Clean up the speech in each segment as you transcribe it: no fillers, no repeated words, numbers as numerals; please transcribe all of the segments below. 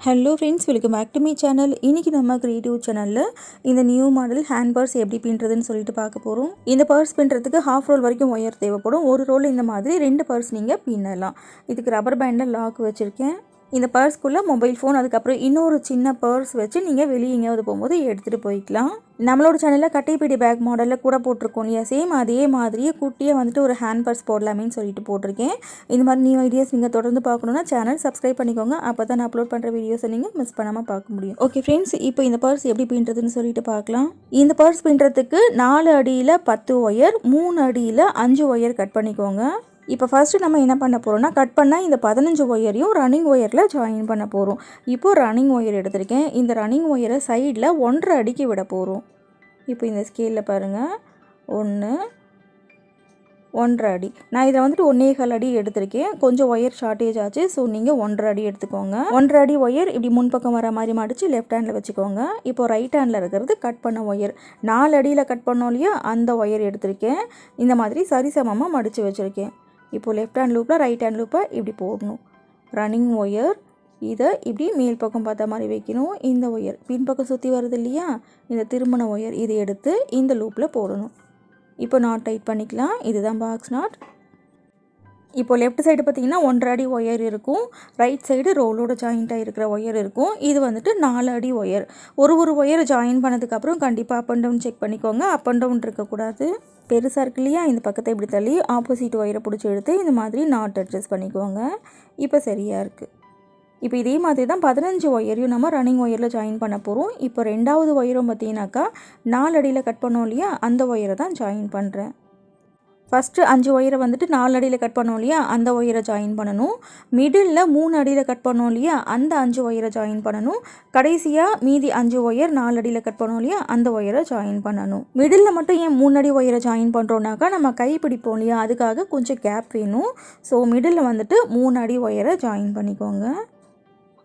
Hello friends, welcome back to me channel. இன்றைக்கி நம்ம creative சேனலில் இந்த நியூ மாடல் ஹேண்ட் பர்ஸ் எப்படி பின்னுறதுன்னு சொல்லிட்டு பார்க்க போகிறோம். இந்த பர்ஸ் பின்னுறதுக்கு ஹாஃப் ரோல் வரைக்கும் ஒயர் தேவைப்படும். ஒரு ரோல் இந்த மாதிரி 2 பர்ஸ் நீங்கள் பின்னலாம். இதுக்கு ரப்பர் பேண்டில் லாக் வச்சுருக்கேன். இந்த பர்ஸ்க்குள்ளே மொபைல் ஃபோன், அதுக்கப்புறம் இன்னொரு சின்ன பர்ஸ் வச்சு நீங்கள் வெளியே எங்கேயாவது போகும்போது எடுத்துகிட்டு போய்க்கலாம். நம்மளோட சேனலில் கட்டைப்பீடி பேக் மாடலில் கூட போட்டிருக்கோம் இல்லையா, சேம் அதே மாதிரியே குட்டியாக வந்துட்டு ஒரு ஹேண்ட் பர்ஸ் போடலாமேன்னு சொல்லிட்டு போட்டிருக்கேன். இந்த மாதிரி நியூ ஐடியாஸ் நீங்கள் தொடர்ந்து பார்க்கணுன்னா சேனல் சப்ஸ்கிரைப் பண்ணிக்கோங்க. அப்போ தான் நான் அப்லோட் பண்ணுற வீடியோஸை நீங்கள் மிஸ் பண்ணாமல் பார்க்க முடியும். ஓகே ஃப்ரெண்ட்ஸ், இப்போ இந்த பர்ஸ் எப்படி பின்னுறதுன்னு சொல்லிட்டு பார்க்கலாம். இந்த பர்ஸ் பின்னுறதுக்கு 4 அடியில் 10 ஒயர், 3 அடியில் 5 ஒயர் கட் பண்ணிக்கோங்க. இப்போ ஃபஸ்ட்டு நம்ம என்ன பண்ண போகிறோம்னா, கட் பண்ணால் இந்த 15 ஒயரையும் ரன்னிங் ஒயரில் ஜாயின் பண்ண போகிறோம். இப்போது ரன்னிங் ஒயர் எடுத்திருக்கேன். இந்த ரன்னிங் ஒயரை சைடில் 1.5 அடிக்கு விட போகிறோம். இப்போ இந்த ஸ்கேலில் பாருங்கள், 1, 1.5 அடி. நான் இதை வந்துட்டு 1.25 அடி எடுத்திருக்கேன். கொஞ்சம் ஒயர் ஷார்ட்டேஜ் ஆச்சு, ஸோ நீங்கள் 1.5 அடி எடுத்துக்கோங்க. 1.5 அடி ஒயர் இப்படி முன்பக்கம் வர மாதிரி மடித்து லெஃப்ட் ஹேண்டில் வச்சுக்கோங்க. இப்போ ரைட் ஹேண்டில் இருக்கிறது கட் பண்ண ஒயர். 4 அடியில் கட் பண்ணோம் இல்லையா, அந்த ஒயர் எடுத்திருக்கேன். இந்த மாதிரி சரிசமமாக மடித்து வச்சுருக்கேன். இப்போது லெஃப்ட் ஹேண்ட் லூப்பில் ரைட் ஹேண்ட் லூப்பை இப்படி போடணும். ரன்னிங் ஒயர் இதை இப்படி மேல் பக்கம் பார்த்த மாதிரி வைக்கணும். இந்த ஒயர் பின்பக்கம் சுற்றி வருது இல்லையா, இந்த திருமண ஒயர் இதை எடுத்து இந்த லூப்பில் போடணும். இப்போ நாட் டைட் பண்ணிக்கலாம். இதுதான் பாக்ஸ் நாட். இப்போ லெஃப்ட் சைடு பார்த்திங்கன்னா 1.5 அடி ஒயர் இருக்கும். ரைட் சைடு ரோலோட ஜாயிண்ட்டாக இருக்கிற ஒயர் இருக்கும். இது வந்துட்டு 4 அடி ஒயர். ஒரு ஒயர் ஜாயின் பண்ணதுக்கப்புறம் கண்டிப்பாக அப் அண்ட் டவுன் செக் பண்ணிக்கோங்க. அப் அண்ட் டவுன் இருக்கக்கூடாது. பெருசாக இருக்கு இல்லையா, இந்த பக்கத்தை இப்படி தள்ளி ஆப்போசிட் ஒயரை பிடிச்சி எடுத்து இந்த மாதிரி நாட் அட்ஜஸ்ட் பண்ணிக்கோங்க. இப்போ சரியாக இருக்குது. இப்போ இதே மாதிரி தான் 15 ஒயரையும் நம்ம ரன்னிங் ஒயரில் ஜாயின் பண்ண போகிறோம். இப்போ 2வது ஒயரும் பார்த்தீங்கன்னாக்கா 4 அடியில் கட் பண்ணோம் இல்லையா, அந்த ஒயரை தான் ஜாயின் பண்ணுறேன். ஃபஸ்ட்டு 5 ஒயரை வந்துட்டு 4 அடியில் கட் பண்ணோம் இல்லையா, அந்த ஒயரை ஜாயின் பண்ணணும். மிடில் 3 அடியில் கட் பண்ணோம் இல்லையா, அந்த 5 ஒயரை ஜாயின் பண்ணணும். கடைசியாக மீதி 5 ஒயர் 4 அடியில் கட் பண்ணோம் இல்லையா, அந்த ஒயரை ஜாயின் பண்ணணும். மிடில் மட்டும் ஏன் 3 அடி ஒயரை ஜாயின் பண்ணுறோன்னாக்கா, நம்ம கை பிடிப்போம் இல்லையா, அதுக்காக கொஞ்சம் கேப் வேணும். ஸோ மிடில் வந்துட்டு 3 அடி ஒயரை ஜாயின் பண்ணிக்கோங்க.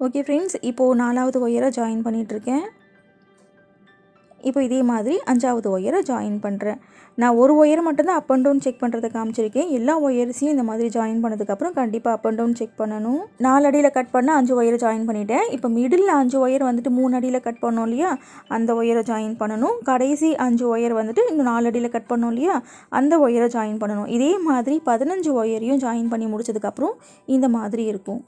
ஓகே ஃப்ரெண்ட்ஸ், இப்போது 4வது ஒயரை ஜாயின் பண்ணிகிட்ருக்கேன். இப்போ இதே மாதிரி 5வது ஒயரை ஜாயின் பண்ணுறேன். நான் ஒரு ஒயரை மட்டும்தான் அப் அண்ட் டவுன் செக் பண்ணுறதை காமிச்சிருக்கேன். எல்லா ஒயர்ஸையும் இந்த மாதிரி ஜாயின் பண்ணதுக்கப்புறம் கண்டிப்பாக அப் அண்ட் டவுன் செக் பண்ணணும். 4 அடியில் கட் பண்ண 5 ஒயரை ஜாயின் பண்ணிவிட்டேன். இப்போ மிடில் 5 ஒயர் வந்துட்டு 3 அடியில் கட் பண்ணோம் இல்லையா, அந்த ஒயரை ஜாயின் பண்ணணும். கடைசி 5 ஒயர் வந்துட்டு இன்னும் 4 அடியில் கட் பண்ணோம் இல்லையா, அந்த ஒயரை ஜாயின் பண்ணணும். இதே மாதிரி 15 ஒயரையும் ஜாயின் பண்ணி முடிச்சதுக்கப்புறம் இந்த மாதிரி இருக்கும்.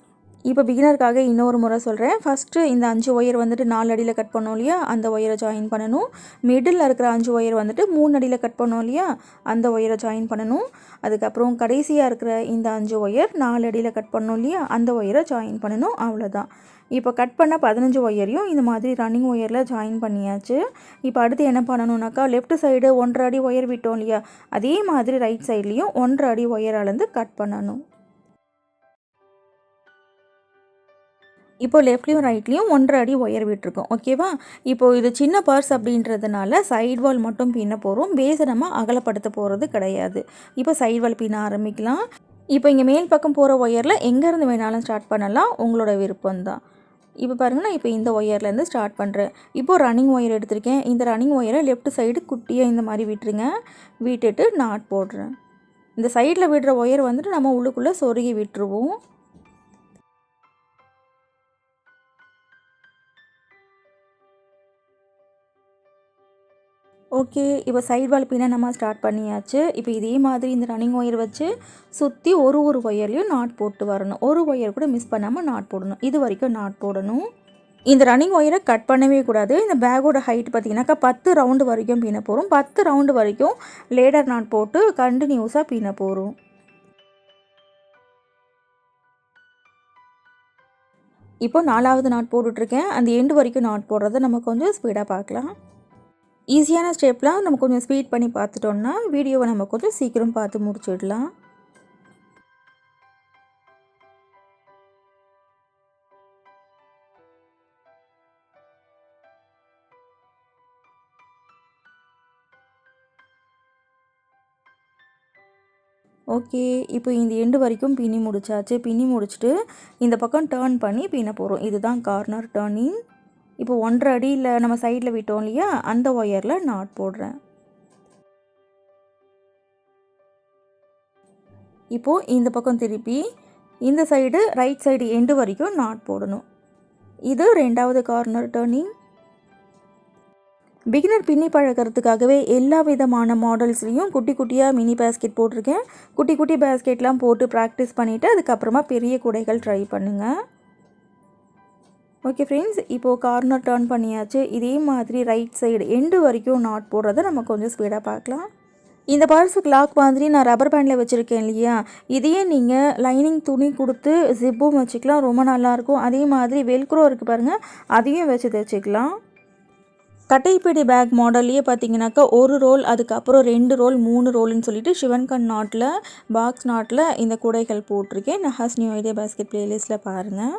இப்போ பிகினருக்காக இன்னொரு முறை சொல்கிறேன். ஃபஸ்ட்டு இந்த 5 ஒயர் வந்துட்டு 4 அடியில் கட் பண்ணோம் இல்லையா, அந்த ஒயரை ஜாயின் பண்ணணும். மிடில் இருக்கிற 5 ஒயர் வந்துட்டு 3 அடியில் கட் பண்ணோம் இல்லையா, அந்த ஒயரை ஜாயின் பண்ணணும். அதுக்கப்புறம் கடைசியாக இருக்கிற இந்த 5 ஒயர் 4 அடியில் கட் பண்ணோம் இல்லையா, அந்த ஒயரை ஜாயின் பண்ணணும். அவ்வளோதான். இப்போ கட் பண்ண 15 ஒயரையும் இந்த மாதிரி ரன்னிங் ஒயரில் ஜாயின் பண்ணியாச்சு. இப்போ அடுத்து என்ன பண்ணணுன்னாக்கா, லெஃப்ட் சைடு 1.5 அடி ஒயர் விட்டோம் இல்லையா, அதே மாதிரி ரைட் சைட்லேயும் 1.5 அடி ஒயர் அளந்து கட் பண்ணணும். இப்போ லெஃப்ட்லேயும் ரைட்லேயும் 1.5 அடி ஒயர் விட்டுருக்கோம். ஓகேவா? இப்போது இது சின்ன பர்ஸ் அப்படின்றதுனால சைட் வால் மட்டும் பின்ன போகிறோம். பேஸை நம்ம அகலப்படுத்த போகிறது கிடையாது. இப்போ சைட் வால் பின்ன ஆரம்பிக்கலாம். இப்போ இங்கே மேல் பக்கம் போகிற ஒயரில் எங்கேருந்து வேணாலும் ஸ்டார்ட் பண்ணலாம், உங்களோட விருப்பம்தான். இப்போ பாருங்கன்னா, இப்போ இந்த ஒயர்லேருந்து ஸ்டார்ட் பண்ணுறேன். இப்போது ரன்னிங் ஒயர் எடுத்திருக்கேன். இந்த ரன்னிங் ஒயரை லெஃப்ட் சைடு குட்டியாக இந்த மாதிரி விட்டுருங்க. விட்டுட்டு நாட் போடுறேன். இந்த சைடில் விடுற ஒயர் வந்துட்டு நம்ம உள்ளுக்குள்ளே சொருகி விட்டுருவோம். ஓகே, இப்போ சைட் வால் பின்ன நம்ம ஸ்டார்ட் பண்ணியாச்சு. இப்போ இதே மாதிரி இந்த ரன்னிங் ஒயர் வச்சு சுற்றி ஒரு ஒயர்லேயும் நாட் போட்டு வரணும். ஒரு ஒயர் கூட மிஸ் பண்ணாமல் நாட் போடணும். இது வரைக்கும் நாட் போடணும். இந்த ரன்னிங் ஒயரை கட் பண்ணவே கூடாது. இந்த பேக்கோட ஹைட் பார்த்திங்கனாக்கா 10 ரவுண்டு வரைக்கும் பின்ன போகிறோம். 10 ரவுண்டு வரைக்கும் லேடர் நாட் போட்டு கண்டினியூஸாக பின்ன போகிறோம். இப்போ 4வது நாட் போட்டுட்ருக்கேன். அந்த எண்டு வரைக்கும் நாட் போடுறத நம்ம கொஞ்சம் ஸ்பீடாக பார்க்கலாம். ஈஸியான ஸ்டெப்லாம் நம்ம கொஞ்சம் ஸ்பீட் பண்ணி பார்த்துட்டோம்னா வீடியோவை நம்ம கொஞ்சம் சீக்கிரம் பார்த்து முடிச்சிடலாம். ஓகே, இப்போ இந்த எண்டு வரைக்கும் பின்னி முடிச்சாச்சு. பின்னி முடிச்சுட்டு இந்த பக்கம் டேர்ன் பண்ணி பின்ன போகிறோம். இதுதான் கார்னர் டேர்னிங். இப்போ 1.5 அடியில் நம்ம சைடில் விட்டோம் இல்லையா, அந்த ஒயரில் நாட் போடுறேன். இப்போது இந்த பக்கம் திருப்பி இந்த சைடு ரைட் சைடு எண்டு வரைக்கும் நாட் போடணும். இது 2வது கார்னர் டர்னிங். பிகினர் பின்னி பழக்கிறதுக்காகவே எல்லா விதமான மாடல்ஸ்லேயும் குட்டி குட்டியாக மினி பேஸ்கெட் போட்டிருக்கேன். குட்டி குட்டி பேஸ்கெட்லாம் போட்டு ப்ராக்டிஸ் பண்ணிவிட்டு அதுக்கப்புறமா பெரிய கூடைகள் ட்ரை பண்ணுங்கள். ஓகே ஃப்ரெண்ட்ஸ், இப்போது கார்னர் டர்ன் பண்ணியாச்சு. இதே மாதிரி ரைட் சைடு எண்டு வரைக்கும் நாட் போடுறத நம்ம கொஞ்சம் ஸ்பீடாக பார்க்கலாம். இந்த பர்ஸுக்கு லாக் மாதிரி நான் ரப்பர் பேண்டில் வச்சுருக்கேன் இல்லையா, இதையே நீங்கள் லைனிங் துணி கொடுத்து ஜிப்பும் வச்சுக்கலாம், ரொம்ப நல்லாயிருக்கும். அதே மாதிரி வெல்க்ரோ இருக்குது பாருங்கள், அதையும் வச்சு தைச்சிக்கலாம். கட்டைப்பிடி பேக் மாடல்லையே பார்த்தீங்கன்னாக்கா ஒரு ரோல், அதுக்கப்புறம் 2 ரோல், 3 ரோல்னு சொல்லிட்டு சிவன்கண் நாட்டில் பாக்ஸ் நாட்டில் இந்த கூடைகள் போட்டிருக்கேன். நஹாஸ் நியூ ஐடியா பேஸ்கெட் பிளேலிஸ்ட்டில் பாருங்கள்.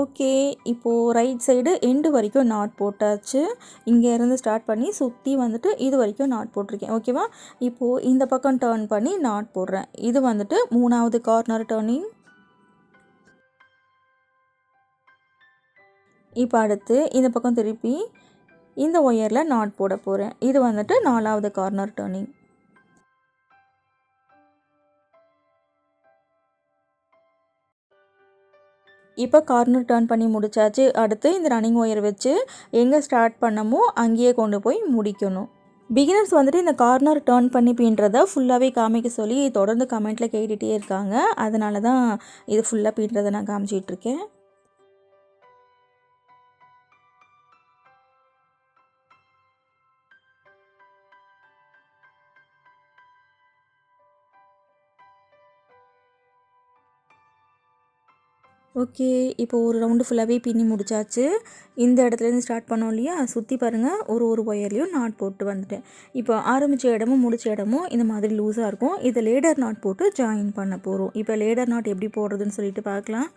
ஓகே, இப்போது ரைட் சைடு எண்டு வரைக்கும் நாட் போட்டாச்சு. இங்கேருந்து ஸ்டார்ட் பண்ணி சுற்றி வந்துட்டு இது வரைக்கும் நாட் போட்டிருக்கேன். ஓகேவா, இப்போது இந்த பக்கம் டர்ன் பண்ணி நாட் போடுறேன். இது வந்துட்டு 3வது கார்னர் டர்னிங். இப்போ அடுத்து இந்த பக்கம் திருப்பி இந்த ஒயரில் நாட் போட போகிறேன். இது வந்துட்டு 4வது கார்னர் டர்னிங். இப்போ கார்னர் டர்ன் பண்ணி முடிச்சாச்சு. அடுத்து இந்த ரன்னிங் ஒயர் வச்சு எங்கே ஸ்டார்ட் பண்ணமோ அங்கேயே கொண்டு போய் முடிக்கணும். பிகினர்ஸ் வந்துட்டு இந்த கார்னர் டர்ன் பண்ணி பின்றதை ஃபுல்லாகவே காமிக்க சொல்லி தொடர்ந்து கமெண்ட்டில் கேட்டுகிட்டே இருக்காங்க. அதனால தான் இது ஃபுல்லாக பின்றதை நான் காமிச்சிட்ருக்கேன். ஓகே, இப்போது ஒரு ரவுண்டு ஃபுல்லாகவே பின்னி முடிச்சாச்சு. இந்த இடத்துலேருந்து ஸ்டார்ட் பண்ணோம் இல்லையா, சுற்றி பாருங்கள், ஒரு ஒயர்லேயும் நாட் போட்டு வந்துட்டேன். இப்போ ஆரம்பித்த இடமும் முடிச்ச இடமும் இந்த மாதிரி லூஸாக இருக்கும். இதை லேடர் நாட் போட்டு ஜாயின் பண்ண போகிறோம். இப்போ லேடர் நாட் எப்படி போடுறதுன்னு சொல்லிட்டு பார்க்கலாம்.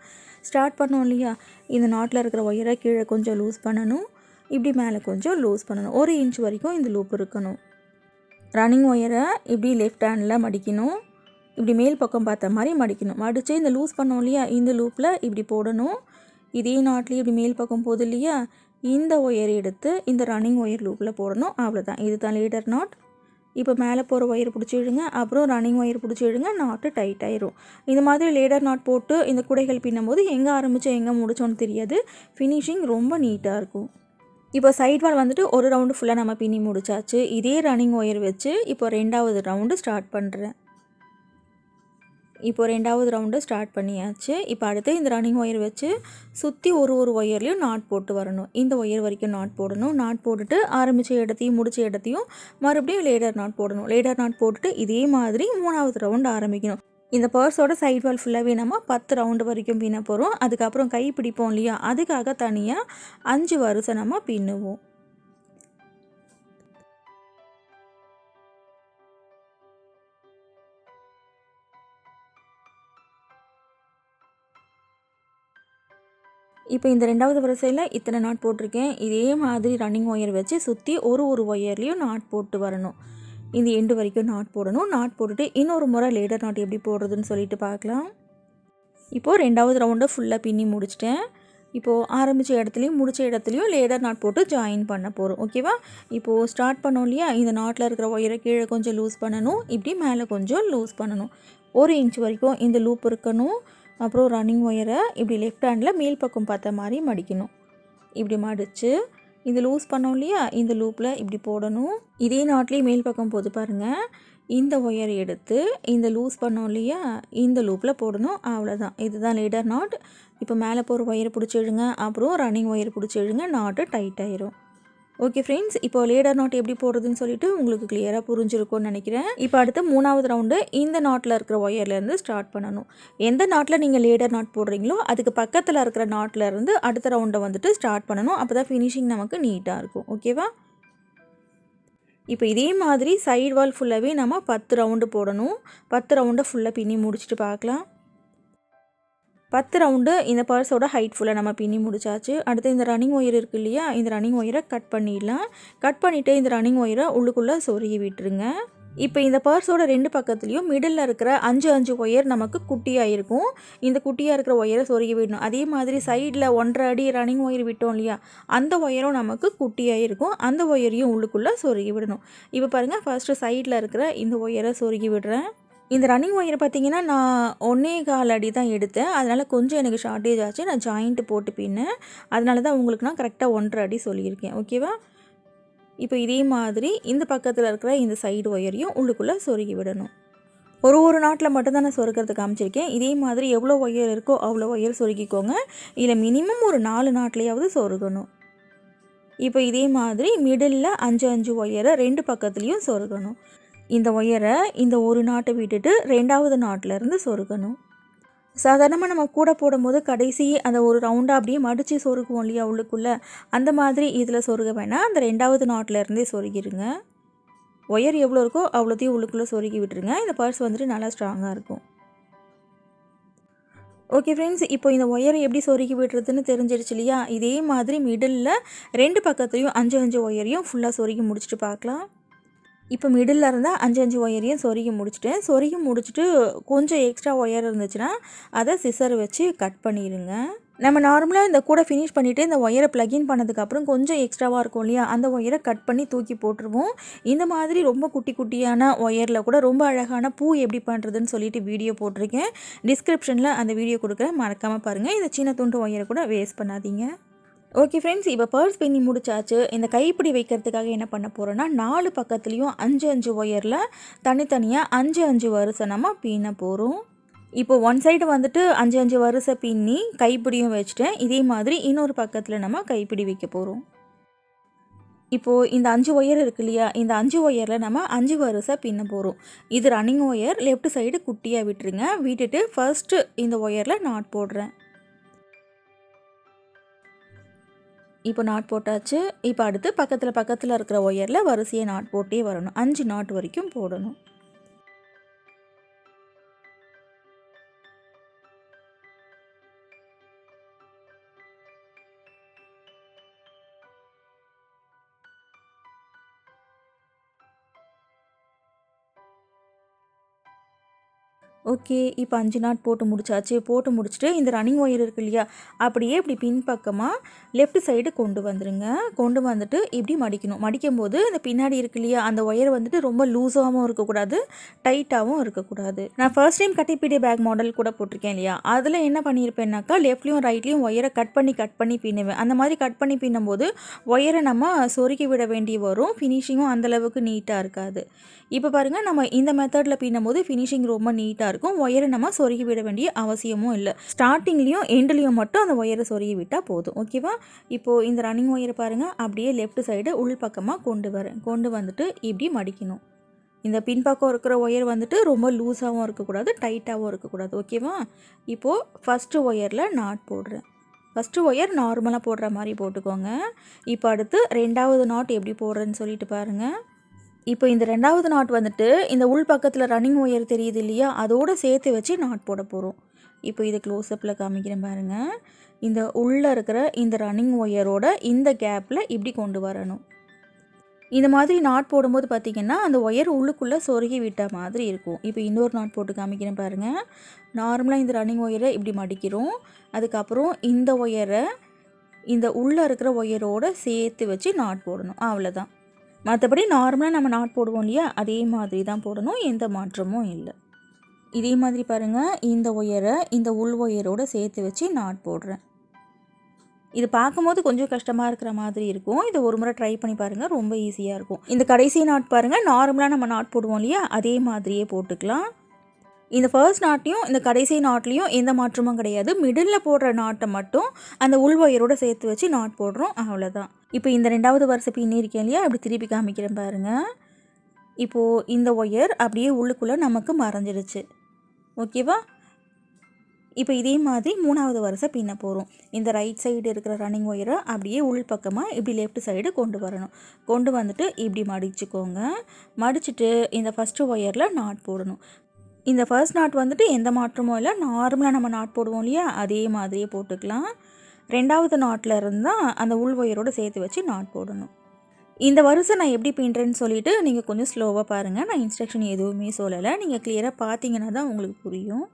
ஸ்டார்ட் பண்ணோம் இல்லையா, இந்த நாட்டில் இருக்கிற ஒயரை கீழே கொஞ்சம் லூஸ் பண்ணணும், இப்படி மேலே கொஞ்சம் லூஸ் பண்ணணும். 1 இன்ச் வரைக்கும் இந்த லூப் இருக்கணும். ரன்னிங் ஒயரை இப்படி லெஃப்ட் ஹேண்டில் மடிக்கணும், இப்படி மேல் பக்கம் பார்த்த மாதிரி மடிக்கணும். மடித்து இந்த லூஸ் பண்ணோம் இல்லையா, இந்த லூப்பில் இப்படி போடணும். இதே நாட்லேயே இப்படி மேல் பக்கம் போகுது இல்லையா, இந்த ஒயர் எடுத்து இந்த ரன்னிங் ஒயர் லூப்பில் போடணும். அவ்வளோதான், இது தான் லேடர் நாட். இப்போ மேலே போகிற ஒயர் பிடிச்சி விடுங்க, அப்புறம் ரன்னிங் ஒயர் பிடிச்சி விடுங்க, நாட்டு டைட் ஆயிரும். இந்த மாதிரி லேடர் நாட் போட்டு இந்த கூடைகள் பின்னும்போது எங்கே ஆரம்பித்தோம் எங்கே முடித்தோன்னு தெரியாது. ஃபினிஷிங் ரொம்ப நீட்டாக இருக்கும். இப்போ சைட் வால் வந்துட்டு ஒரு ரவுண்டு ஃபுல்லாக நம்ம பின்னி முடிச்சாச்சு. இதே ரன்னிங் ஒயர் வச்சு இப்போ 2வது ரவுண்டு ஸ்டார்ட் பண்ணுறேன். இப்போ 2வது ரவுண்டு ஸ்டார்ட் பண்ணியாச்சு. இப்போ அடுத்து இந்த ரன்னிங் ஒயர் வச்சு சுற்றி ஒரு ஒயர்லேயும் நாட் போட்டு வரணும். இந்த ஒயர் வரைக்கும் நாட் போடணும். நாட் போட்டுட்டு ஆரம்பித்த இடத்தையும் முடித்த இடத்தையும் மறுபடியும் லேடர் நாட் போடணும். லேடர் நாட் போட்டுட்டு இதே மாதிரி 3வது ரவுண்டு ஆரம்பிக்கணும். இந்த பர்ஸோட சைட் வால் ஃபுல்லாகவே நம்ம 10 ரவுண்டு வரைக்கும் பின்ன போகிறோம். அதுக்கப்புறம் கை பிடிப்போம் இல்லையா, அதுக்காக தனியாக 5 வரிசை நம்ம பின்னுவோம். இப்போ இந்த 2வது வரிசையில் இத்தனை நாட் போட்டிருக்கேன். இதே மாதிரி ரன்னிங் ஒயர் வச்சு சுற்றி ஒரு ஒயர்லேயும் நாட் போட்டு வரணும். இந்த எண்டு வரைக்கும் நாட் போடணும். நாட் போட்டுட்டு இன்னொரு முறை லேடர் நாட் எப்படி போடுறதுன்னு சொல்லிட்டு பார்க்கலாம். இப்போது 2வது ரவுண்டை ஃபுல்லாக பின்னி முடிச்சிட்டேன். இப்போது ஆரம்பித்த இடத்துலையும் முடித்த இடத்துலையும் லேடர் நாட் போட்டு ஜாயின் பண்ண போகிறோம். ஓகேவா, இப்போது ஸ்டார்ட் பண்ணோம் இல்லையா, இந்த நாட்டில் இருக்கிற ஒயரை கீழே கொஞ்சம் லூஸ் பண்ணணும், இப்படி மேலே கொஞ்சம் லூஸ் பண்ணணும். 1 இன்ச் வரைக்கும் இந்த லூப் இருக்கணும். அப்புறம் ரன்னிங் ஒயரை இப்படி லெஃப்ட் ஹேண்டில் மேல் பக்கம் பார்த்த மாதிரி மடிக்கணும். இப்படி மடித்து இந்த லூஸ் பண்ணோம் இல்லையா, இந்த லூப்பில் இப்படி போடணும். இதே நாட்லேயே மேல் பக்கம் போது பாருங்கள். இந்த ஒயர் எடுத்து இந்த லூஸ் பண்ணோம் இல்லையா, இந்த லூப்பில் போடணும். அவ்வளோதான், இதுதான் லேடர் நாட். இப்போ மேலே போகிற ஒயரை பிடிச்சி இழுங்க, அப்புறம் ரன்னிங் ஒயர் பிடிச்சி இழுங்க, நாட்டு டைட் ஆயிரும். ஓகே ஃப்ரெண்ட்ஸ், இப்போ லேடர் நாட் எப்படி போடுறதுன்னு சொல்லிட்டு உங்களுக்கு கிளியராக புரிஞ்சிருக்கும்னு நினைக்கிறேன். இப்போ அடுத்து 3வது ரவுண்டு இந்த நாட்டில் இருக்கிற ஒயர்லேருந்து ஸ்டார்ட் பண்ணணும். எந்த நாட்டில் நீங்கள் லேடர் நாட் போடுறீங்களோ அதுக்கு பக்கத்தில் இருக்கிற நாட்டிலேருந்து அடுத்த ரவுண்டை வந்துட்டு ஸ்டார்ட் பண்ணணும். அப்போ தான் ஃபினிஷிங் நமக்கு நீட்டாக இருக்கும். ஓகேவா, இப்போ இதே மாதிரி சைடு வால் ஃபுல்லாகவே நம்ம 10 ரவுண்டு போடணும். 10 ரவுண்டை ஃபுல்லாக பின்னி முடிச்சுட்டு பார்க்கலாம். 10 ரவுண்டு இந்த பர்ஸோட ஹைட் ஃபுல்லாக நம்ம பின்னி முடிச்சாச்சு. அடுத்து இந்த ரன்னிங் ஒயர் இருக்குது இல்லையா, இந்த ரன்னிங் ஒயரை கட் பண்ணிடலாம். கட் பண்ணிவிட்டு இந்த ரன்னிங் ஒயரை உள்ளுக்குள்ளே சொருகி விட்டுருங்க. இப்போ இந்த பர்ஸோட 2 பக்கத்துலேயும் மிடில் இருக்கிற 5 ஒயர் நமக்கு குட்டியாக இருக்கும். இந்த குட்டியாக இருக்கிற ஒயரை சொருகி விடணும். அதே மாதிரி சைடில் 1.5 அடி ரன்னிங் ஒயர் விட்டோம் இல்லையா, அந்த ஒயரும் நமக்கு குட்டியாக இருக்கும். அந்த ஒயரையும் உள்ளுக்குள்ளே சொருகி விடணும். இப்போ பாருங்கள், ஃபஸ்ட்டு சைடில் இருக்கிற இந்த ஒயரை சொருகி விடுறேன். இந்த ரன்னிங் ஒயர் பார்த்திங்கன்னா நான் 1.25 அடி தான் எடுத்தேன். அதனால் கொஞ்சம் எனக்கு ஷார்ட்டேஜ் ஆச்சு. நான் ஜாயிண்ட்டு போட்டு பின்னேன். அதனால தான் உங்களுக்கு நான் கரெக்டாக 1.5 அடி சொல்லியிருக்கேன். ஓகேவா? இப்போ இதே மாதிரி இந்த பக்கத்தில் இருக்கிற இந்த சைடு ஒயரையும் உள்ளுக்குள்ளே சொருகி விடணும். ஒரு நாட்டில் மட்டும்தான் நான் சொருக்கிறதுக்கு காமிச்சிருக்கேன். இதே மாதிரி எவ்வளோ ஒயர் இருக்கோ அவ்வளோ ஒயர் சொருகிக்கோங்க. இதில் மினிமம் ஒரு 4 நாட்லையாவது சொருகணும். இப்போ இதே மாதிரி மிடில் 5 ஒயரை 2 பக்கத்துலேயும் சொருகணும். இந்த ஒயரை இந்த ஒரு நாட்டை விட்டுட்டு 2வது நாட்டிலேருந்து சொருகணும். சாதாரணமாக நம்ம கூட போடும்போது கடைசி அந்த ஒரு ரவுண்டாக அப்படியே மடித்து சொருகுவோம் இல்லையா உள்ளுக்குள்ளே, அந்த மாதிரி இதில் சொருக வேணாம். அந்த 2வது நாட்டிலேருந்தே சொருகிடுங்க. ஒயர் எவ்வளோ இருக்கோ அவ்வளோத்தையும் உள்ளுக்குள்ளே சொருகி விட்டுருங்க. இந்த பர்ஸ் வந்துட்டு நல்லா ஸ்ட்ராங்காக இருக்கும். ஓகே ஃப்ரெண்ட்ஸ், இப்போ இந்த ஒயரை எப்படி சொருகி விடுறதுன்னு தெரிஞ்சிடுச்சு இல்லையா? இதே மாதிரி மிடில் 2 பக்கத்துலையும் 5 ஒயரையும் ஃபுல்லாக சொருகி முடிச்சுட்டு பார்க்கலாம். இப்போ மிடில் இருந்தால் 5 ஒயரையும் சொருகி முடிச்சிட்டேன். சொருகி முடிச்சுட்டு கொஞ்சம் எக்ஸ்ட்ரா ஒயர் இருந்துச்சுன்னா அதை சிசர் வச்சு கட் பண்ணிடுங்க. நம்ம நார்மலாக இந்த கூட ஃபினிஷ் பண்ணிவிட்டு இந்த ஒயரை ப்ளக்இன் பண்ணதுக்கப்புறம் கொஞ்சம் எக்ஸ்ட்ராவாக இருக்கும் இல்லையா, அந்த ஒயரை கட் பண்ணி தூக்கி போட்டுருவோம். இந்த மாதிரி ரொம்ப குட்டி குட்டியான ஒயரில் கூட ரொம்ப அழகான பூ எப்படி பண்ணுறதுன்னு சொல்லிட்டு வீடியோ போட்டிருக்கேன். டிஸ்கிரிப்ஷனில் அந்த வீடியோ கொடுக்குறேன், மறக்காமல் பாருங்கள். இந்த சின்ன துண்டு ஒயரை கூட வேஸ்ட் பண்ணாதீங்க. ஓகே ஃப்ரெண்ட்ஸ், இப்போ பர்ஸ் பின்னி முடிச்சாச்சு. இந்த கைப்பிடி வைக்கிறதுக்காக என்ன பண்ண போகிறோன்னா 4 பக்கத்துலேயும் 5 ஒயரில் தனித்தனியாக 5 வரிசை நம்ம பின்ன போகிறோம். இப்போ ஒன் சைடு வந்துட்டு 5 வரிசை பின்னி கைப்பிடியும் வச்சுட்டேன். இதே மாதிரி இன்னொரு பக்கத்தில் நம்ம கைப்பிடி வைக்க போகிறோம். இப்போது இந்த 5 ஒயர் இருக்கு இல்லையா, இந்த 5 ஒயரில் நம்ம 5 வரிசை பின்ன போகிறோம். இது ரன்னிங் ஒயர். லெஃப்ட் சைடு குட்டியாக விட்டுருங்க. விட்டுட்டு ஃபர்ஸ்ட்டு இந்த ஒயரில் நாட் போடுறேன். இப்போ நாட் போட்டாச்சு. இப்போ அடுத்து பக்கத்தில் இருக்கிற ஒயரில் வரிசையை நாட் போட்டே வரணும். 5 நாட் வரைக்கும் போடணும். ஓகே, இப்போ 5 நாட் போட்டு முடிச்சாச்சு. போட்டு முடிச்சுட்டு இந்த ரன்னிங் ஒயர் இருக்கு இல்லையா, அப்படியே இப்படி பின்பக்கமாக லெஃப்ட் சைடு கொண்டு வந்துடுங்க. கொண்டு வந்துட்டு இப்படி மடிக்கணும். மடிக்கும்போது இந்த பின்னாடி இருக்கு இல்லையா, அந்த ஒயர் வந்துட்டு ரொம்ப லூஸாகவும் இருக்கக்கூடாது, டைட்டாகவும் இருக்கக்கூடாது. நான் ஃபர்ஸ்ட் டைம் கட்டிப்பிடி பேக் மாடல் கூட போட்டிருக்கேன் இல்லையா, அதில் என்ன பண்ணியிருப்பேன்னாக்கா லெஃப்ட்லேயும் ரைட்லேயும் ஒயரை கட் பண்ணி பின்னுவேன். அந்த மாதிரி கட் பண்ணி பின்னும்போது ஒயரை நம்ம சொருக்கி விட வேண்டி வரும். ஃபினிஷிங்கும் அந்தளவுக்கு நீட்டாக இருக்காது. இப்போ பாருங்கள், நம்ம இந்த மெத்தடில் பின்னும்போது ஃபினிஷிங் ரொம்ப நீட்டாக இருக்கும். ஒயரை நம்ம சொருகி விட வேண்டிய அவசியமும் இல்லை. ஸ்டார்டிங்லேயும் எண்ட்லேயும் மட்டும் அந்த ஒயரை சொருகி விட்டால் போதும். ஓகேவா? இப்போது இந்த ரன்னிங் ஒயரை பாருங்கள், அப்படியே லெஃப்ட் சைடு உள் பக்கமாக கொண்டு வரேன். கொண்டு வந்துட்டு இப்படி மடிக்கணும். இந்த பின்பக்கம் இருக்கிற ஒயர் வந்துட்டு ரொம்ப லூஸாகவும் இருக்கக்கூடாது, டைட்டாகவும் இருக்கக்கூடாது. ஓகேவா? இப்போது ஃபஸ்ட்டு ஒயரில் நாட் போடுறேன். ஃபஸ்ட்டு ஒயர் நார்மலாக போடுற மாதிரி போட்டுக்கோங்க. இப்போ அடுத்து 2வது நாட் எப்படி போடுறேன்னு சொல்லிட்டு பாருங்கள். இப்போ இந்த 2வது நாட் வந்துட்டு இந்த உள் பக்கத்தில் ரன்னிங் ஒயர் தெரியுது இல்லையா, அதோடு சேர்த்து வச்சு நாட் போட போகிறோம். இப்போ இதை க்ளோஸ்அப்பில் காமிக்கிறேன் பாருங்கள். இந்த உள்ளே இருக்கிற இந்த ரன்னிங் ஒயரோட இந்த கேப்பில் இப்படி கொண்டு வரணும். இந்த மாதிரி நாட் போடும்போது பார்த்திங்கன்னா அந்த ஒயர் உள்ளுக்குள்ளே சொருகி விட்ட மாதிரி இருக்கும். இப்போ இன்னொரு நாட் போட்டு காமிக்கிறேன் பாருங்கள். நார்மலாக இந்த ரன்னிங் ஒயரை இப்படி மடிக்கிறோம். அதுக்கப்புறம் இந்த ஒயரை இந்த உள்ளே இருக்கிற ஒயரோடு சேர்த்து வச்சு நாட் போடணும். அவ்வளோதான். மற்றபடி நார்மலாக நம்ம நாட் போடுவோம் இல்லையா, அதே மாதிரி தான் போடணும். எந்த மாற்றமும் இல்லை. இதே மாதிரி பாருங்கள், இந்த ஒயரை இந்த உள் ஒயரோடு சேர்த்து வச்சு நாட் போடுறேன். இது பார்க்கும்போது கொஞ்சம் கஷ்டமாக இருக்கிற மாதிரி இருக்கும். இதை ஒரு முறை ட்ரை பண்ணி பாருங்கள், ரொம்ப ஈஸியாக இருக்கும். இந்த கடைசி நாட் பாருங்கள், நார்மலாக நம்ம நாட் போடுவோம் இல்லையா, அதே மாதிரியே போட்டுக்கலாம். இந்த ஃபர்ஸ்ட் நாட்லையும் இந்த கடைசி நாட்லேயும் எந்த மாற்றமும் கிடையாது. மிடில் போடுற நாட்டை மட்டும் அந்த உள் ஒயரோடு சேர்த்து வச்சு நாட் போடுறோம், அவ்வளோதான். இப்போ இந்த 2வது வரிசை பின்னி இருக்கேன் இல்லையா, அப்படி திருப்பி காமிக்கிறேன் பாருங்கள். இப்போது இந்த ஒயர் அப்படியே உள்ளுக்குள்ளே நமக்கு மறைஞ்சிடுச்சு. ஓகேவா? இப்போ இதே மாதிரி 3வது வரிசை பின்ன போகிறோம். இந்த ரைட் சைடு இருக்கிற ரன்னிங் ஒயரை அப்படியே உள் பக்கமாக இப்படி லெஃப்ட் சைடு கொண்டு வரணும். கொண்டு வந்துட்டு இப்படி மடிச்சுக்கோங்க. மடிச்சுட்டு இந்த ஃபஸ்ட்டு ஒயரில் நாட் போடணும். இந்த ஃபர்ஸ்ட் நாட் வந்துட்டு எந்த மாற்றமும் இல்லை, நார்மலாக நம்ம நாட் போடுவோம் இல்லையா, அதே மாதிரியே போட்டுக்கலாம். 2வது நாட்டில் இருந்தால் அந்த உள் ஒயரோடு சேர்த்து வச்சு நாட் போடணும். இந்த வரிசை நான் எப்படி பின்னுறேன்னு சொல்லிவிட்டு நீங்கள் கொஞ்சம் ஸ்லோவாக பாருங்கள். நான் இன்ஸ்ட்ரக்ஷன் எதுவுமே சொல்லலை. நீங்கள் கிளியராக பார்த்தீங்கன்னா தான் உங்களுக்கு புரியும்.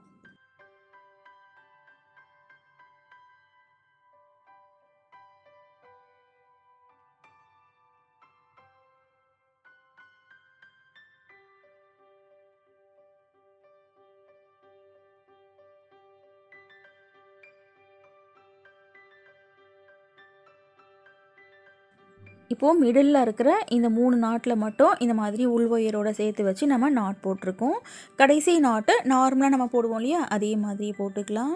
இப்போது மிடில் இருக்கிற இந்த 3 நாட்டில் மட்டும் இந்த மாதிரி உள் ஒயரோட சேர்த்து வச்சு நம்ம நாட் போட்டிருக்கோம். கடைசி நாட்டு நார்மலாக நம்ம போடுவோம் இல்லையா, அதே மாதிரி போட்டுக்கலாம்.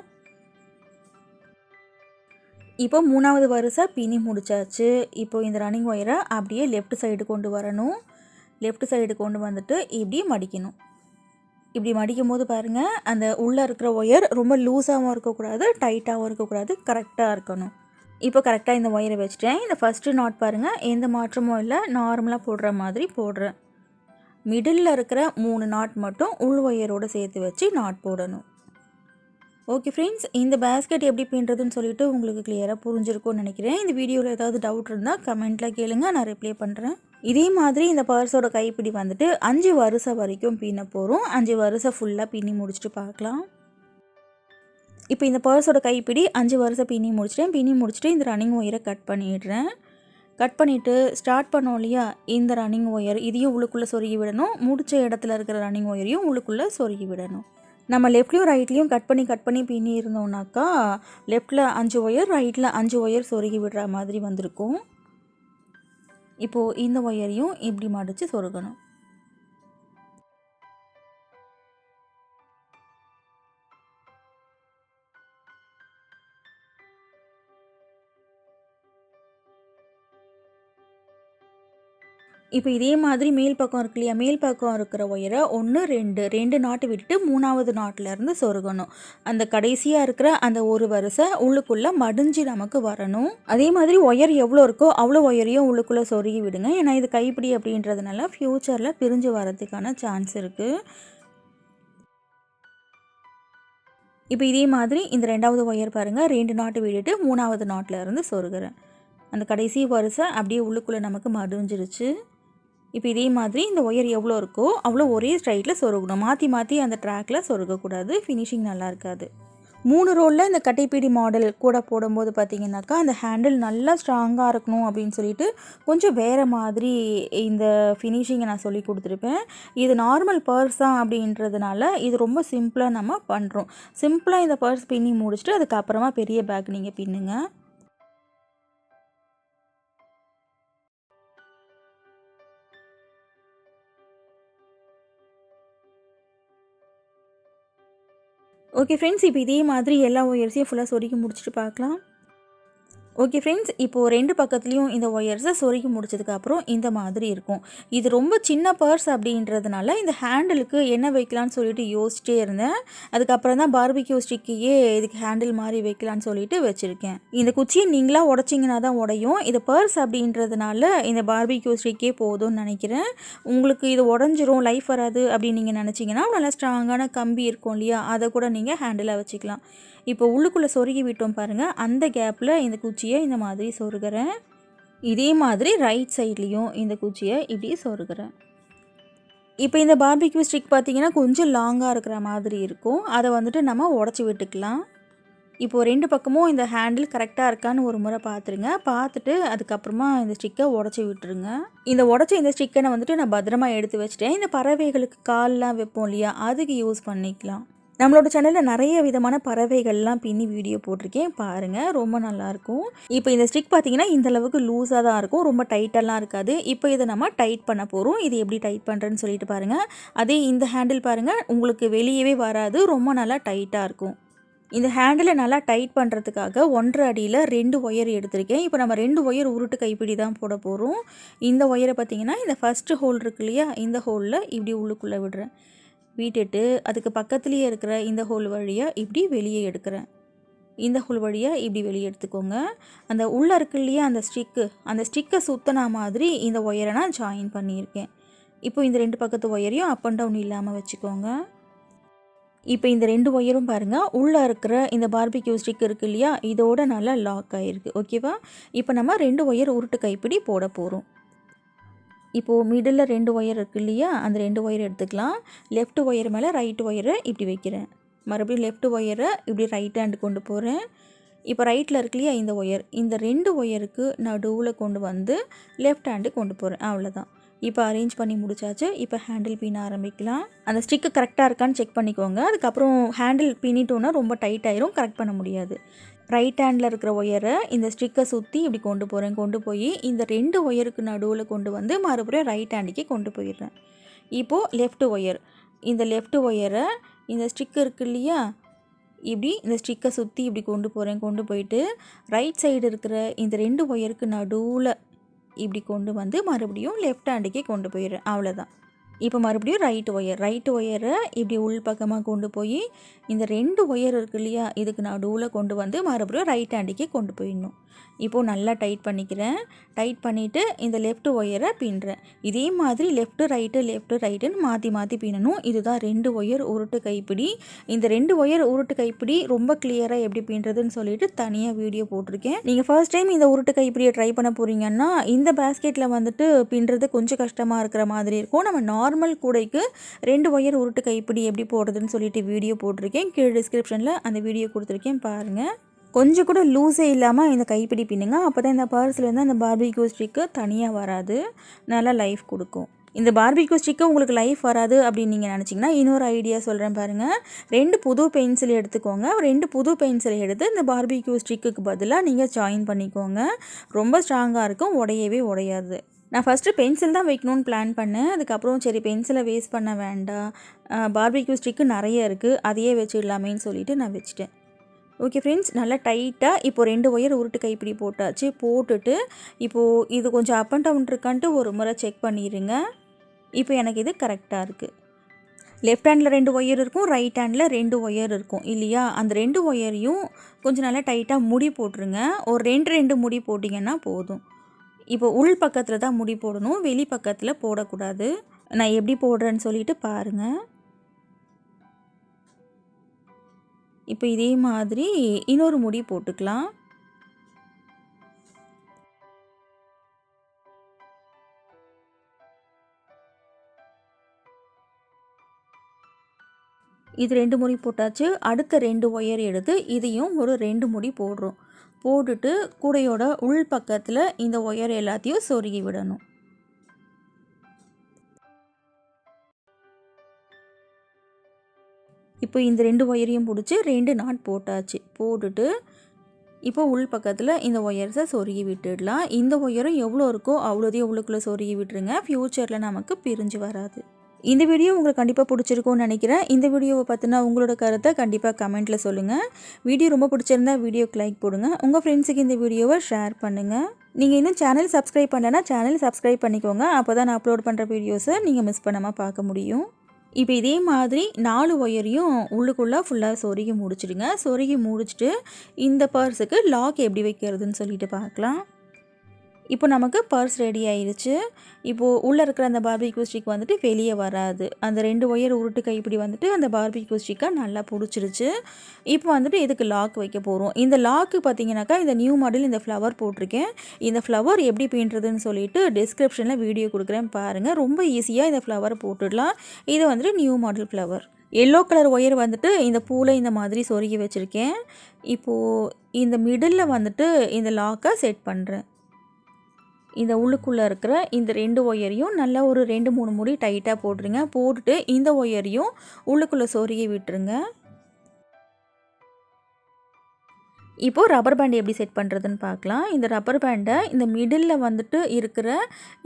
இப்போ 3வது வரிசை பின்னி முடிச்சாச்சு. இப்போ இந்த ரன்னிங் ஒயரை அப்படியே லெஃப்ட் சைடு கொண்டு வரணும். லெஃப்ட் சைடு கொண்டு வந்துட்டு இப்படி மடிக்கணும். இப்படி மடிக்கும் போது பாருங்கள், அந்த உள்ளே இருக்கிற ஒயர் ரொம்ப லூஸாகவும் இருக்கக்கூடாது, டைட்டாகவும் இருக்கக்கூடாது, கரெக்டாக இருக்கணும். இப்போ கரெக்டாக இந்த ஒயரை வச்சுட்டேன். இந்த ஃபஸ்ட்டு நாட் பாருங்கள், எந்த மாற்றமும் இல்லை, நார்மலாக போடுற மாதிரி போடுறேன். மிடில் இருக்கிற 3 நாட் மட்டும் உள் ஒயரோடு சேர்த்து வச்சு நாட் போடணும். ஓகே ஃப்ரெண்ட்ஸ், இந்த பேஸ்கெட் எப்படி பின்னுறதுன்னு சொல்லிட்டு உங்களுக்கு கிளியராக புரிஞ்சிருக்கும்னு நினைக்கிறேன். இந்த வீடியோவில் ஏதாவது டவுட் இருந்தால் கமெண்ட்டில் கேளுங்க, நான் ரிப்ளை பண்ணுறேன். இதே மாதிரி இந்த பர்ஸோட கைப்பிடி வந்துட்டு 5 வரிசை வரைக்கும் பின்ன போகிறோம். 5 வரிசை ஃபுல்லாக பின்னி முடிச்சுட்டு பார்க்கலாம். இப்போ இந்த பர்ஸோட கைப்பிடி 5 வரிசை பின்னி முடிச்சிட்டேன். பின்னி முடிச்சுட்டு இந்த ரன்னிங் ஒயரை கட் பண்ணிடுறேன். கட் பண்ணிவிட்டு ஸ்டார்ட் பண்ணோம் இல்லையா, இந்த ரன்னிங் ஒயர் இதையும் உள்ளுக்குள்ளே சொருகி விடணும். முடிச்ச இடத்துல இருக்கிற ரன்னிங் ஒயரையும் உள்ளுக்குள்ளே சொருகி விடணும். நம்ம லெஃப்ட்லேயும் ரைட்லேயும் கட் பண்ணி பின்னி இருந்தோம்னாக்கா லெஃப்ட்டில் 5 ஒயர், ரைட்டில் 5 ஒயர் சொருகி விடுற மாதிரி வந்திருக்கும். இப்போது இந்த ஒயரையும் இப்படி மடித்து சொருகணும். இப்போ இதே மாதிரி மேல் பக்கம் இருக்கு இல்லையா, மேல் பக்கம் இருக்கிற ஒயரை 1 2 நாட்டு விட்டுட்டு 3வது நாட்டிலேருந்து சொருகணும். அந்த கடைசியாக இருக்கிற அந்த ஒரு வரிசை உள்ளுக்குள்ளே மடிஞ்சு நமக்கு வரணும். அதே மாதிரி ஒயர் எவ்வளோ இருக்கோ அவ்வளோ ஒயரையும் உள்ளுக்குள்ளே சொருகி விடுங்க. ஏன்னா இது கைப்பிடி அப்படின்றதுனால ஃப்யூச்சரில் பிரிஞ்சு வரதுக்கான சான்ஸ் இருக்குது. இப்போ இதே மாதிரி இந்த 2வது ஒயர் பாருங்கள், 2 நாட்டு விட்டுட்டு 3வது நாட்டிலேருந்து சொருகிறேன். அந்த கடைசி வரிசை அப்படியே உள்ளுக்குள்ளே நமக்கு மடிஞ்சிருச்சு. இப்போ இதே மாதிரி இந்த ஒயர் எவ்வளோ இருக்கோ அவ்வளோ ஒரே ஸ்ட்ரைட்டில் சொருகணும். மாற்றி அந்த ட்ராக்கில் சொருகக்கூடாது, ஃபினிஷிங் நல்லா இருக்காது. 3 ரோலில் இந்த கட்டைப்பீடி மாடல் கூட போடும்போது பார்த்திங்கனாக்கா அந்த ஹேண்டில் நல்லா ஸ்ட்ராங்காக இருக்கணும் அப்படின்னு சொல்லிட்டு கொஞ்சம் வேறு மாதிரி இந்த ஃபினிஷிங்கை நான் சொல்லி கொடுத்துருப்பேன். இது நார்மல் பர்ஸ் தான் அப்படின்றதுனால இது ரொம்ப சிம்பிளாக நம்ம பண்ணுறோம். சிம்பிளாக இந்த பர்ஸ் பின்னி முடிச்சுட்டு அதுக்கப்புறமா பெரிய பேக் நீங்கள் பின்னுங்க. ஓகே ஃப்ரெண்ட்ஸ், இப்போ இதே மாதிரி எல்லா ஒயர்ஸையும் ஃபுல்லாக சொருகி முடிச்சுட்டு பார்க்கலாம். ஓகே ஃப்ரெண்ட்ஸ், இப்போது 2 பக்கத்துலேயும் இந்த ஒயர்ஸை சொருகி முடிச்சதுக்கப்புறம் இந்த மாதிரி இருக்கும். இது ரொம்ப சின்ன பர்ஸ் அப்படின்றதுனால இந்த ஹேண்டிலுக்கு என்ன வைக்கலான்னு சொல்லிட்டு யோசிச்சிட்டே இருந்தேன். அதுக்கப்புறம் தான் பார்பிக்யூ ஸ்டிக்கையே இதுக்கு ஹேண்டில் மாதிரி வைக்கலான்னு சொல்லிட்டு வச்சுருக்கேன். இந்த குச்சியை நீங்களாக உடச்சிங்கன்னா தான் உடையும். இது பர்ஸ் அப்படின்றதுனால இந்த பார்பிக்யூ ஸ்டிக்கே போதும்னு நினைக்கிறேன். உங்களுக்கு இது உடஞ்சிரும், லைஃப் வராது அப்படின்னு நீங்கள் நினச்சிங்கன்னா நல்லா ஸ்ட்ராங்கான கம்பி இருக்கும் இல்லையா, அதை கூட நீங்கள் ஹேண்டிலாக வச்சுக்கலாம். இப்போ உள்ளுக்குள்ளே சொருகி விட்டோம் பாருங்கள், அந்த கேப்பில் இந்த குச்சியை இந்த மாதிரி சொருகிறேன். இதே மாதிரி ரைட் சைட்லேயும் இந்த குச்சியை இப்படி சொருகிறேன். இப்போ இந்த பார்பிக்யூ ஸ்டிக் பார்த்திங்கன்னா கொஞ்சம் லாங்காக இருக்கிற மாதிரி இருக்கும். அதை வந்துட்டு நம்ம உடச்சி விட்டுக்கலாம். இப்போது 2 பக்கமும் இந்த ஹேண்டில் கரெக்டாக இருக்கான்னு ஒரு முறை பார்த்துருங்க. பார்த்துட்டு அதுக்கப்புறமா இந்த ஸ்டிக்கை உடச்சி விட்டுருங்க. இந்த ஸ்டிக்கை நான் வந்துட்டு நான் பத்திரமா எடுத்து வச்சுட்டேன். இந்த பறவைகளுக்கு கால்லாம் வைப்போம் இல்லையா, அதுக்கு யூஸ் பண்ணிக்கலாம். நம்மளோட சேனலில் நிறைய விதமான பறவைகள்லாம் பின்னி வீடியோ போட்டிருக்கேன், பாருங்கள், ரொம்ப நல்லாயிருக்கும். இப்போ இந்த ஸ்டிக் பார்த்திங்கன்னா இந்தளவுக்கு லூஸாக தான் இருக்கும், ரொம்ப டைட்டெல்லாம் இருக்காது. இப்போ இதை நம்ம டைட் பண்ண போகிறோம். இது எப்படி டைட் பண்ணுறேன்னு சொல்லிட்டு பாருங்கள். அதே இந்த ஹேண்டில் பாருங்கள், உங்களுக்கு வெளியவே வராது, ரொம்ப நல்லா டைட்டாக இருக்கும். இந்த ஹேண்டிலை நல்லா டைட் பண்ணுறதுக்காக 1.5 அடியில் 2 ஒயர் எடுத்திருக்கேன். இப்போ நம்ம 2 ஒயர் உருட்டு கைப்பிடி தான் போட போகிறோம். இந்த ஒயரை பார்த்திங்கன்னா இந்த ஃபஸ்ட்டு ஹோல் இருக்கு இல்லையா, இந்த ஹோலில் இப்படி உள்ளுக்குள்ளே விடுறேன். விட்டுட்டு அதுக்கு பக்கத்துலேயே இருக்கிற இந்த ஹோல் வழியாக இப்படி வெளியே எடுக்கிறேன். இந்த ஹோல் வழியாக இப்படி வெளியே எடுத்துக்கோங்க. அந்த உள்ளே இருக்கு இல்லையா அந்த ஸ்டிக்கை சுற்றினா மாதிரி இந்த ஒயரை நான் ஜாயின் பண்ணியிருக்கேன். இப்போ இந்த 2 பக்கத்து ஒயரையும் அப் அண்ட் டவுன் இல்லாமல் வச்சுக்கோங்க. இப்போ இந்த 2 ஒயரும் பாருங்கள், உள்ளே இருக்கிற இந்த பார்பிக்யூ ஸ்டிக் இருக்குது இல்லையா, இதோட நல்லா லாக் ஆகிருக்கு. ஓகேவா? இப்போ நம்ம 2 ஒயர் உருட்டு கைப்பிடி போட போகிறோம். இப்போது மிடில் 2 ஒயர் இருக்குது இல்லையா, அந்த 2 ஒயர் எடுத்துக்கலாம். லெஃப்ட் ஒயர் மேலே ரைட் ஒயரை இப்படி வைக்கிறேன். மறுபடியும் லெஃப்ட் ஒயரை இப்படி ரைட் ஹேண்டு கொண்டு போகிறேன். இப்போ ரைட்டில் இருக்கு இல்லையா இந்த ஒயர், இந்த 2 ஒயருக்கு நடுவில் கொண்டு வந்து லெஃப்ட் ஹேண்டு கொண்டு போகிறேன். அவ்வளோதான். இப்போ அரேஞ்ச் பண்ணி முடிச்சாச்சு. இப்போ ஹேண்டில் பின்ன ஆரம்பிக்கலாம். அந்த ஸ்டிக்கு கரெக்டாக இருக்கான்னு செக் பண்ணிக்கோங்க. அதுக்கப்புறம் ஹேண்டில் பின்னிட்டோன்னா ரொம்ப டைட் ஆயிரும், கரெக்ட் பண்ண முடியாது. ரைட் ஹேண்டில் இருக்கிற ஒயரை இந்த ஸ்டிக்கை சுற்றி இப்படி கொண்டு போகிறேன். கொண்டு போய் இந்த 2 ஒயருக்கு நடுவில் கொண்டு வந்து மறுபடியும் ரைட் ஹேண்டுக்கே கொண்டு போயிடுறேன். இப்போது லெஃப்ட் ஒயர், இந்த லெஃப்ட் ஒயரை இந்த ஸ்டிக்கு இருக்குது இல்லையா, இப்படி இந்த ஸ்டிக்கை சுற்றி இப்படி கொண்டு போகிறேன். கொண்டு போயிட்டு ரைட் சைடு இருக்கிற இந்த 2 ஒயருக்கு நடுவில் இப்படி கொண்டு வந்து மறுபடியும் லெஃப்ட் ஹேண்டுக்கே கொண்டு போயிடுறேன். அவ்வளோதான். இப்போ மறுபடியும் ரைட்டு ஒயரை இப்படி உள் பக்கமாக கொண்டு போய் இந்த 2 ஒயர் இருக்குது இல்லையா, இதுக்கு நடுவில் கொண்டு வந்து மறுபடியும் ரைட் ஹேண்டுக்கே கொண்டு போயிடணும். இப்போது நல்லா டைட் பண்ணிக்கிறேன். டைட் பண்ணிவிட்டு இந்த லெஃப்ட் ஒயரை பின்னுறேன். இதே மாதிரி லெஃப்ட்டு ரைட்டுன்னு மாற்றி மாற்றி பின்னணும். இதுதான் 2 ஒயர் உருட்டு கைப்பிடி. இந்த 2 ஒயர் உருட்டு கைப்பிடி ரொம்ப கிளியராக எப்படி பின்னுறதுன்னு சொல்லிட்டு தனியாக வீடியோ போட்டிருக்கேன். நீங்கள் ஃபர்ஸ்ட் டைம் இந்த உருட்டு கைப்பிடியை ட்ரை பண்ண போகிறீங்கன்னா இந்த பேஸ்கெட்டில் வந்துட்டு பின்னுறது கொஞ்சம் கஷ்டமாக இருக்கிற மாதிரி இருக்கும். நம்ம நார்மல் கூடைக்கு 2 ஒயர் உருட்டு கைப்பிடி எப்படி போடுறதுன்னு சொல்லிட்டு வீடியோ போட்டிருக்கேன். கீழே டிஸ்கிரிப்ஷனில் அந்த வீடியோ கொடுத்துருக்கேன், பாருங்கள். கொஞ்சம் கூட லூஸே இல்லாமல் இந்த கைப்பிடி பின்னுங்க. அப்போ தான் இந்த பர்ஸ்லேருந்து அந்த பார்பிக்யூ ஸ்டிக்கு தனியாக வராது, நல்லா லைஃப் கொடுக்கும். இந்த பார்பிக்யூ ஸ்டிக்கு உங்களுக்கு லைஃப் வராது அப்படின்னு நீங்கள் நினச்சிங்கன்னா இன்னொரு ஐடியா சொல்கிறேன் பாருங்கள். 2 புது பென்சில் எடுத்துக்கோங்க. 2 புது பென்சிலை எடுத்து இந்த பார்பிக்யூ ஸ்டிக்குக்கு பதிலாக நீங்கள் ஜாயின் பண்ணிக்கோங்க. ரொம்ப ஸ்ட்ராங்காக இருக்கும், உடையவே உடையாது. நான் ஃபஸ்ட்டு பென்சில் தான் வைக்கணும்னு பிளான் பண்ணேன். அதுக்கப்புறம் சரி பென்சிலை வேஸ்ட் பண்ண வேண்டாம், பார்பிக்யூ ஸ்டிக்கு நிறைய இருக்குது, அதையே வச்சிடலாமேன்னு சொல்லிவிட்டு நான் வச்சுட்டேன். ஓகே ஃப்ரெண்ட்ஸ், நல்லா டைட்டாக இப்போது 2 ஒயர் உருட்டு கைப்பிடி போட்டாச்சு. போட்டுட்டு இப்போது இது கொஞ்சம் அப் அண்ட் டவுன் இருக்கான்ட்டு ஒரு முறை செக் பண்ணிடுங்க. இப்போ எனக்கு இது கரெக்டாக இருக்குது. லெஃப்ட் ஹேண்டில் 2 ஒயர் இருக்கும், ரைட் ஹேண்டில் 2 ஒயர் இருக்கும் இல்லையா, அந்த 2 ஒயரையும் கொஞ்சம் நல்லா டைட்டாக முடி போட்டுருங்க. ஒரு 2 முடி போட்டிங்கன்னா போதும். இப்போ உள் பக்கத்தில் தான் முடி போடணும், வெளி பக்கத்தில் போடக்கூடாது. நான் எப்படி போடுறேன்னு சொல்லிட்டு பாருங்கள். இப்போ இதே மாதிரி இன்னொரு முடி போட்டுக்கலாம். இது 2 முடி போட்டாச்சு. அடுத்த 2 ஒயர் எடுத்து இதையும் ஒரு 2 முடி போடுறோம். போட்டுட்டு கூடையோட உள் பக்கத்தில் இந்த ஒயர் எல்லாத்தையும் சொருகி விடணும். இப்போ இந்த 2 ஒயரையும் பிடிச்சி 2 நாட் போட்டாச்சு. போட்டுட்டு இப்போ உள் பக்கத்தில் இந்த ஒயர்ஸை சொருகி விட்டுடலாம். இந்த ஒயரும் எவ்வளோ இருக்கோ அவ்வளோதையும் உள்ளுக்குள்ளே சொருகி விட்டுருங்க. ஃப்யூச்சரில் நமக்கு பிரிஞ்சு வராது. இந்த வீடியோ உங்களுக்கு கண்டிப்பாக பிடிச்சிருக்கும்னு நினைக்கிறேன். இந்த வீடியோவை பார்த்தினா உங்களோட கருத்தை கண்டிப்பாக கமெண்ட்டில் சொல்லுங்கள். வீடியோ ரொம்ப பிடிச்சிருந்தா வீடியோக்கு லைக் போடுங்க. உங்கள் ஃப்ரெண்ட்ஸுக்கு இந்த வீடியோவை ஷேர் பண்ணுங்கள். நீங்கள் இன்னும் சேனல் சப்ஸ்கிரைப் பண்ணலைன்னா சேனல் சப்ஸ்கிரைப் பண்ணிக்கோங்க. அப்போ தான் நான் அப்லோட் பண்ணுற வீடியோஸை நீங்கள் மிஸ் பண்ணாமல் பார்க்க முடியும். இப்போ இதே மாதிரி 4 ஒயரையும் உள்ளுக்குள்ளே ஃபுல்லாக சொருகி முடிச்சிடுங்க. சொருகி முடிச்சுட்டு இந்த பர்ஸுக்கு லாக் எப்படி வைக்கிறதுன்னு சொல்லிட்டு பார்க்கலாம். இப்போ நமக்கு பர்ஸ் ரெடி ஆயிடுச்சு. இப்போது உள்ளே இருக்கிற அந்த பார்பிக்யூ ஸ்டிக் வந்துட்டு வெளியே வராது. அந்த 2 ஒயர் உருட்டு கைப்பிடி வந்துட்டு அந்த பார்பிக்யூ ஸ்டிக்கை நல்லா பிடிச்சிருச்சு. இப்போ வந்துட்டு இதுக்கு லாக் வைக்க போகிறோம். இந்த லாக்கு பார்த்தீங்கன்னாக்கா இந்த நியூ மாடல் இந்த ஃப்ளவர் போட்டிருக்கேன். இந்த ஃப்ளவர் எப்படி பின்னுறதுன்னு சொல்லிட்டு டிஸ்கிரிப்ஷனில் வீடியோ கொடுக்குறேன், பாருங்கள். ரொம்ப ஈஸியாக இந்த ஃப்ளவரை போட்டுடலாம். இது வந்துட்டு new model flower. Yellow colour wire வந்துட்டு இந்த பூவில் இந்த மாதிரி சொருகி வச்சுருக்கேன். இப்போது இந்த மிடில் வந்துட்டு இந்த லாக்கை செட் பண்ணுறேன். இந்த உள்ளுக்குள்ளே இருக்கிற இந்த 2 ஒயரையும் நல்லா ஒரு 2-3 முடி டைட்டாக போட்டுருங்க. போட்டுட்டு இந்த ஒயரையும் உள்ளுக்குள்ளே சொருகி விட்டுருங்க. இப்போது ரப்பர் பேண்ட் எப்படி செட் பண்ணுறதுன்னு பார்க்கலாம். இந்த ரப்பர் பேண்டை இந்த மிடில் வந்துட்டு இருக்கிற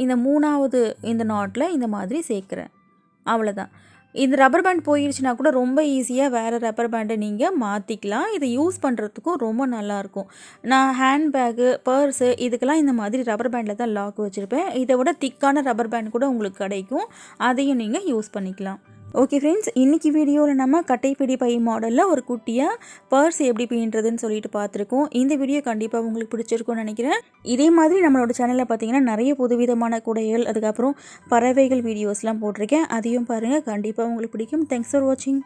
இந்த 3வது இந்த நாட்டில் இந்த மாதிரி சேர்க்குறேன். அவ்வளோதான். இந்த ரப்பர் பேண்ட் போயிடுச்சுன்னா கூட ரொம்ப ஈஸியாக வேறு ரப்பர் பேண்டை நீங்கள் மாற்றிக்கலாம். இதை யூஸ் பண்ணுறதுக்கும் ரொம்ப நல்லாயிருக்கும். நான் ஹேண்ட்பேக்கு, பர்ஸு இதுக்கெல்லாம் இந்த மாதிரி ரப்பர் பேண்டில் தான் லாக் வச்சுருப்பேன். இதை விட திக்கான ரப்பர் பேண்ட் கூட உங்களுக்கு கிடைக்கும், அதையும் நீங்கள் யூஸ் பண்ணிக்கலாம். ஓகே ஃப்ரெண்ட்ஸ், இன்றைக்கி வீடியோவில் நம்ம கட்டைப்பிடி பை மாடலில் ஒரு குட்டியாக பர்ஸ் எப்படி பின்னுறதுன்னு சொல்லிட்டு பார்த்துருக்கோம். இந்த வீடியோ கண்டிப்பாக உங்களுக்கு பிடிச்சிருக்கும்னு நினைக்கிறேன். இதே மாதிரி நம்மளோட சேனலில் பார்த்தீங்கன்னா நிறைய புதுவிதமான குடைகள், அதுக்கப்புறம் பறவைகள் வீடியோஸ்லாம் போட்டிருக்கேன். அதையும் பாருங்கள், கண்டிப்பாக உங்களுக்கு பிடிக்கும். தேங்க்ஸ் ஃபார் வாட்சிங்.